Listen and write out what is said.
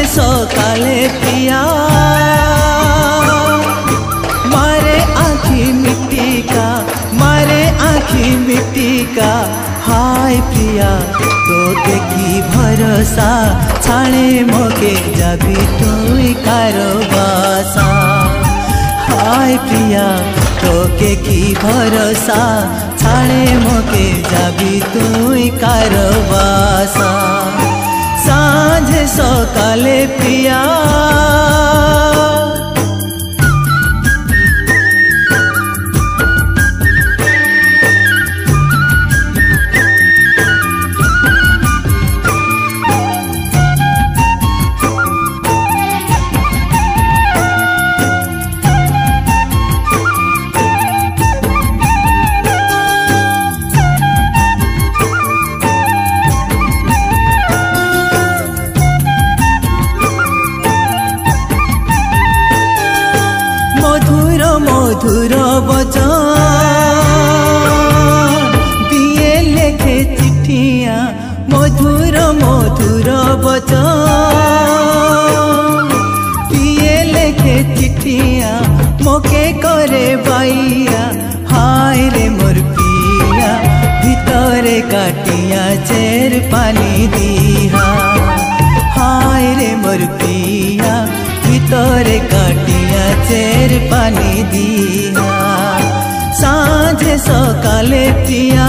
सकाले पिया मारे आँखी मिट्टी का, मारे आँखी मिट्टी का। हाय प्रिया तो देखी भरोसा छाड़े मोके जाबी तुई कारो बासा। हाय प्रिया तो के की भरोसा छाड़े मोके जाबी तुई कारो बासा। सांझ सकाले पिया मधुर बचन दिए लेखे चिट्ठियाँ, मधुर मधुर बचन दिए लेखे चिट्ठियाँ मोके करे बाइया। हाय रे मोर पिया भितरे काटिया चेर पानी दिहा। हाय रे मोर पिया भितरे काटिया चेर पानी दिहा। सांझ सकाले पिया